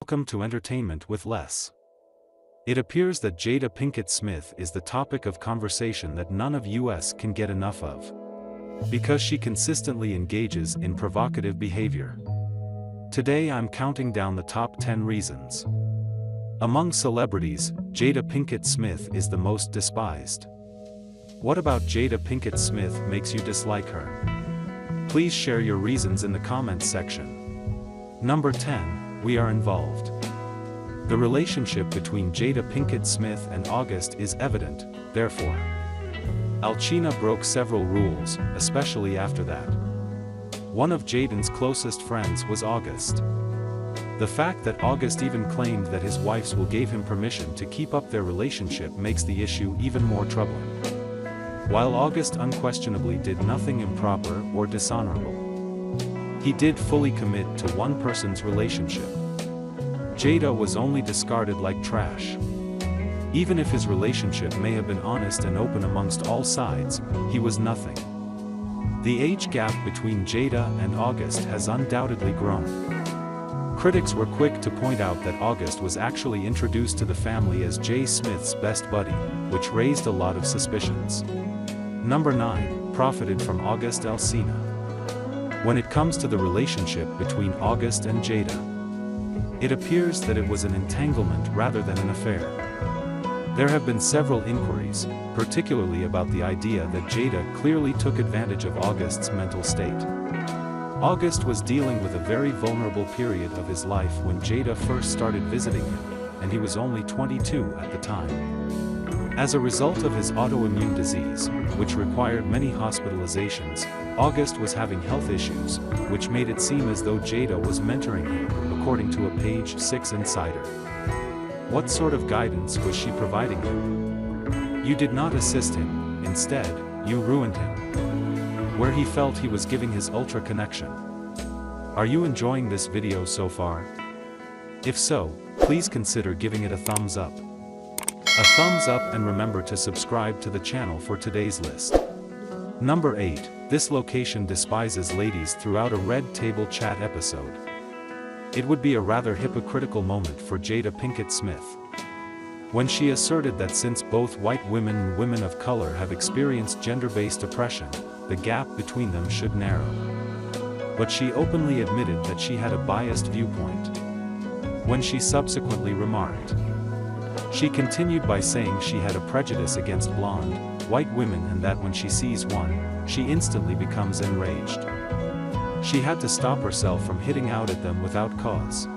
Welcome to Entertainment with Less. It appears that Jada Pinkett Smith is the topic of conversation that none of us can get enough of, because she consistently engages in provocative behavior. Today I'm counting down the top 10 reasons. Among celebrities, Jada Pinkett Smith is the most despised. What about Jada Pinkett Smith makes you dislike her? Please share your reasons in the comments section. Number 10, we are involved. The relationship between Jada Pinkett Smith and August is evident, therefore. Alcina broke several rules, especially after that. One of Jaden's closest friends was August. The fact that August even claimed that his wife's will gave him permission to keep up their relationship makes the issue even more troubling. While August unquestionably did nothing improper or dishonorable, he did fully commit to one person's relationship. Jada was only discarded like trash. Even if his relationship may have been honest and open amongst all sides, he was nothing. The age gap between Jada and August has undoubtedly grown. Critics were quick to point out that August was actually introduced to the family as Jay Smith's best buddy, which raised a lot of suspicions. Number 9, profited from August Alcina. When it comes to the relationship between August and Jada, it appears that it was an entanglement rather than an affair. There have been several inquiries, particularly about the idea that Jada clearly took advantage of August's mental state. August was dealing with a very vulnerable period of his life when Jada first started visiting him, and he was only 22 at the time. As a result of his autoimmune disease, which required many hospitalizations, August was having health issues, which made it seem as though Jada was mentoring him, according to a Page 6 insider. What sort of guidance was she providing him? You did not assist him, instead, you ruined him. Where he felt he was giving his ultra connection. Are you enjoying this video so far? If so, please consider giving it a thumbs up. A thumbs up, and remember to subscribe to the channel for today's list. Number 8, this location despises ladies throughout a Red Table Chat episode. It would be a rather hypocritical moment for Jada Pinkett Smith, when she asserted that since both white women and women of color have experienced gender-based oppression, the gap between them should narrow. But she openly admitted that she had a biased viewpoint. When she subsequently remarked, she continued by saying she had a prejudice against blonde, white women, and that when she sees one, she instantly becomes enraged. She had to stop herself from hitting out at them without cause.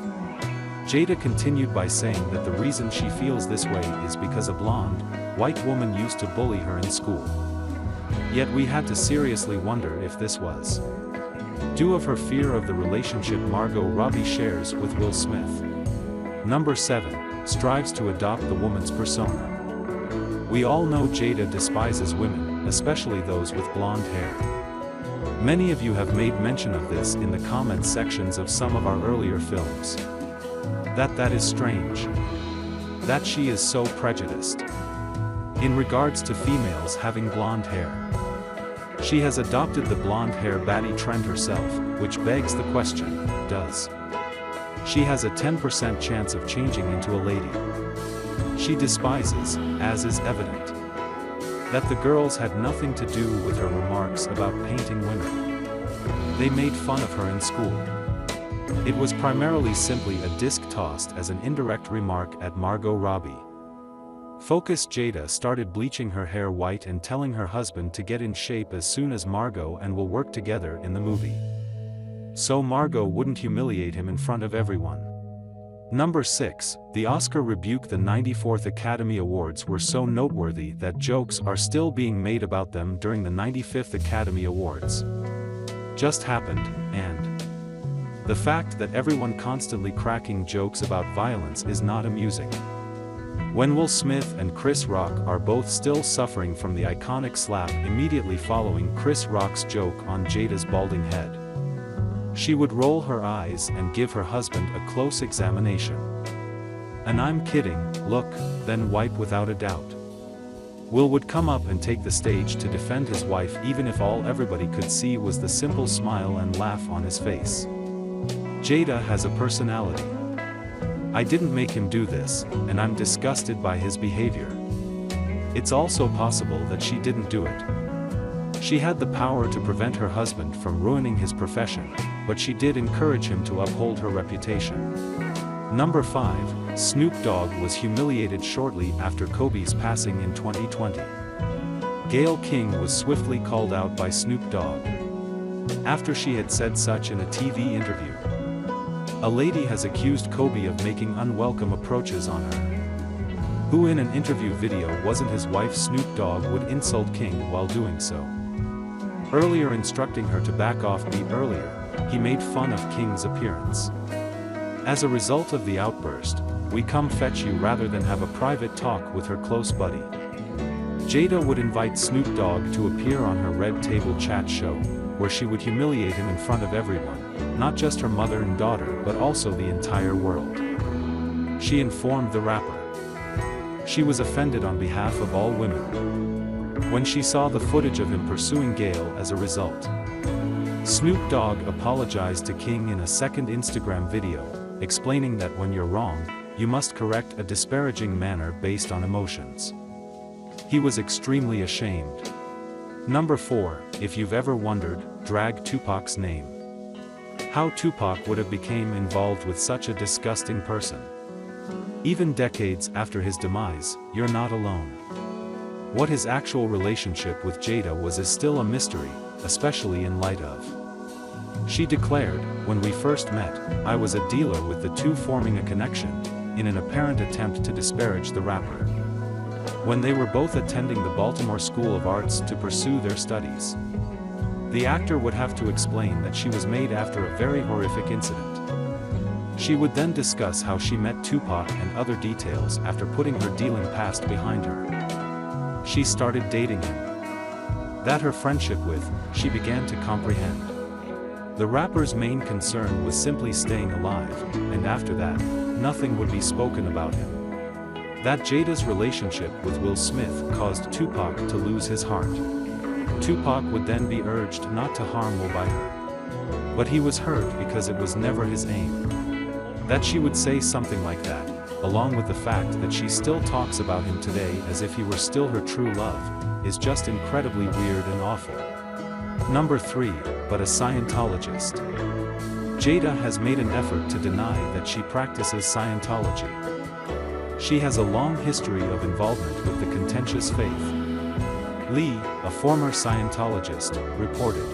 Jada continued by saying that the reason she feels this way is because a blonde, white woman used to bully her in school. Yet we had to seriously wonder if this was due of her fear of the relationship Margot Robbie shares with Will Smith. Number 7, strives to adopt the woman's persona. We all know Jada despises women, especially those with blonde hair. Many of you have made mention of this in the comments sections of some of our earlier films. That is strange. That she is so prejudiced in regards to females having blonde hair. She has adopted the blonde hair baddie trend herself, which begs the question, does she has a 10% chance of changing into a lady? She despises, as is evident, that the girls had nothing to do with her remarks about painting women. They made fun of her in school. It was primarily simply a disc tossed as an indirect remark at Margot Robbie. Focus Jada started bleaching her hair white and telling her husband to get in shape as soon as Margot and will work together in the movie, so Margot wouldn't humiliate him in front of everyone. Number 6, the Oscar rebuke. The 94th Academy Awards were so noteworthy that jokes are still being made about them during the 95th Academy Awards. Just happened, and the fact that everyone constantly cracking jokes about violence is not amusing. When Will Smith and Chris Rock are both still suffering from the iconic slap immediately following Chris Rock's joke on Jada's balding head, she would roll her eyes and give her husband a close examination. And I'm kidding, look, then wipe without a doubt. Will would come up and take the stage to defend his wife even if all everybody could see was the simple smile and laugh on his face. Jada has a personality. I didn't make him do this, and I'm disgusted by his behavior. It's also possible that she didn't do it. She had the power to prevent her husband from ruining his profession, but she did encourage him to uphold her reputation. Number 5, Snoop Dogg was humiliated shortly after Kobe's passing in 2020. Gayle King was swiftly called out by Snoop Dogg after she had said such in a TV interview. A lady has accused Kobe of making unwelcome approaches on her. Who in an interview video wasn't his wife? Snoop Dogg would insult King while doing so. Earlier instructing her to back off earlier, he made fun of King's appearance. As a result of the outburst, "We come fetch you" rather than have a private talk with her close buddy. Jada would invite Snoop Dogg to appear on her Red Table Chat show, where she would humiliate him in front of everyone, not just her mother and daughter but also the entire world. She informed the rapper she was offended on behalf of all women when she saw the footage of him pursuing Gayle. As a result, Snoop Dogg apologized to King in a second Instagram video, explaining that when you're wrong, you must correct a disparaging manner based on emotions. He was extremely ashamed. Number 4, if you've ever wondered, drag Tupac's name. How Tupac would have become involved with such a disgusting person. Even decades after his demise, you're not alone. What his actual relationship with Jada was is still a mystery, especially in light of. She declared, "When we first met, I was a dealer with the two forming a connection," in an apparent attempt to disparage the rapper. When they were both attending the Baltimore School of Arts to pursue their studies. The actor would have to explain that she was made after a very horrific incident. She would then discuss how she met Tupac and other details after putting her dealing past behind her. She started dating him. That her friendship with, she began to comprehend. The rapper's main concern was simply staying alive, and after that, nothing would be spoken about him. That Jada's relationship with Will Smith caused Tupac to lose his heart. Tupac would then be urged not to harm Will by her. But he was hurt because it was never his aim. That she would say something like that, along with the fact that she still talks about him today as if he were still her true love, is just incredibly weird and awful. Number 3, but a Scientologist. Jada has made an effort to deny that she practices Scientology. She has a long history of involvement with the contentious faith. Lee, a former Scientologist, reported.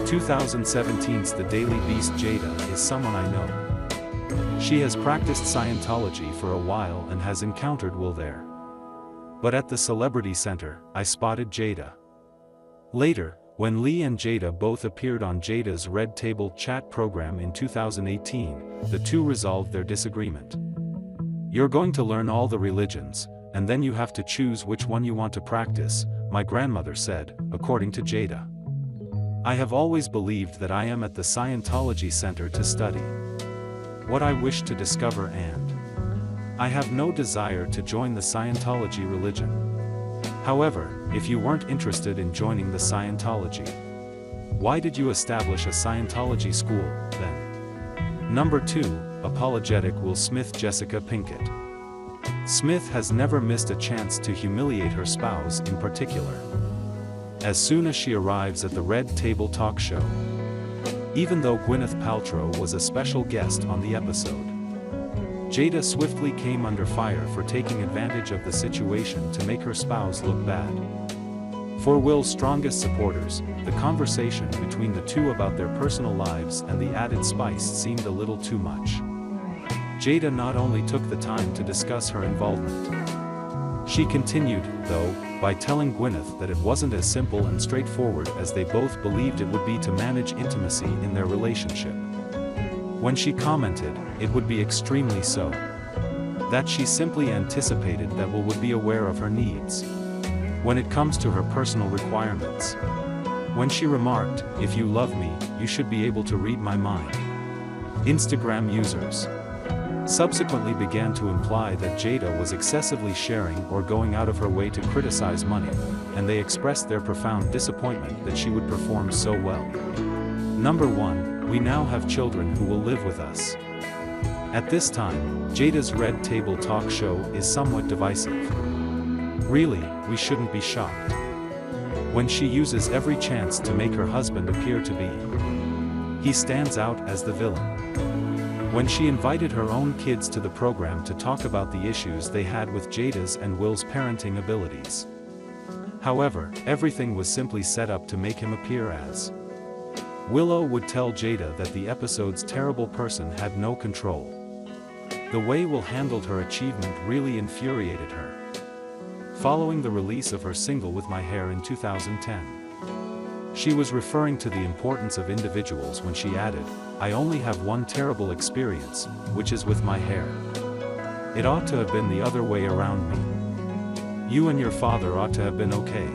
2017's The Daily Beast. Jada is someone I know. She has practiced Scientology for a while and has encountered Will there. But at the Celebrity Center, I spotted Jada. Later, when Lee and Jada both appeared on Jada's Red Table Chat program in 2018, the two resolved their disagreement. "You're going to learn all the religions, and then you have to choose which one you want to practice," my grandmother said, according to Jada. "I have always believed that I am at the Scientology Center to study what I wish to discover, and I have no desire to join the Scientology religion. However, if you weren't interested in joining the Scientology, why did you establish a Scientology school, then?" Number 2, apologetic Will Smith. Jada Pinkett Smith has never missed a chance to humiliate her spouse in particular. As soon as she arrives at the Red Table talk show, even though Gwyneth Paltrow was a special guest on the episode, Jada swiftly came under fire for taking advantage of the situation to make her spouse look bad. For Will's strongest supporters, the conversation between the two about their personal lives and the added spice seemed a little too much. Jada not only took the time to discuss her involvement. She continued, though, by telling Gwyneth that it wasn't as simple and straightforward as they both believed it would be to manage intimacy in their relationship. When she commented, it would be extremely so. That she simply anticipated that Will would be aware of her needs when it comes to her personal requirements. When she remarked, "If you love me, you should be able to read my mind." Instagram users subsequently began to imply that Jada was excessively sharing or going out of her way to criticize money, and they expressed their profound disappointment that she would perform so well. Number 1, we now have children who will live with us. At this time, Jada's Red Table Talk show is somewhat divisive. Really, we shouldn't be shocked. When she uses every chance to make her husband appear to be, he stands out as the villain. When she invited her own kids to the program to talk about the issues they had with Jada's and Will's parenting abilities. However, everything was simply set up to make him appear as. Willow would tell Jada that the episode's terrible person had no control. The way Will handled her achievement really infuriated her. Following the release of her single With My Hair in 2010, she was referring to the importance of individuals when she added, "I only have one terrible experience, which is with my hair. It ought to have been the other way around me. You and your father ought to have been okay."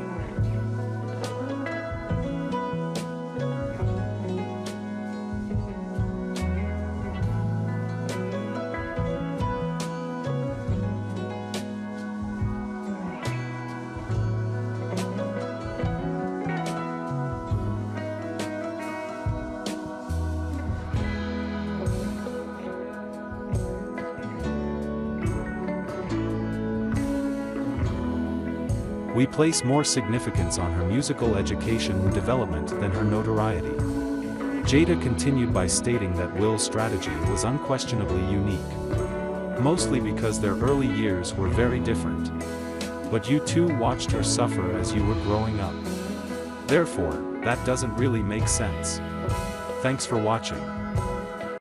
We place more significance on her musical education and development than her notoriety. Jada continued by stating that Will's strategy was unquestionably unique. Mostly because their early years were very different. But you too watched her suffer as you were growing up. Therefore, that doesn't really make sense. Thanks for watching.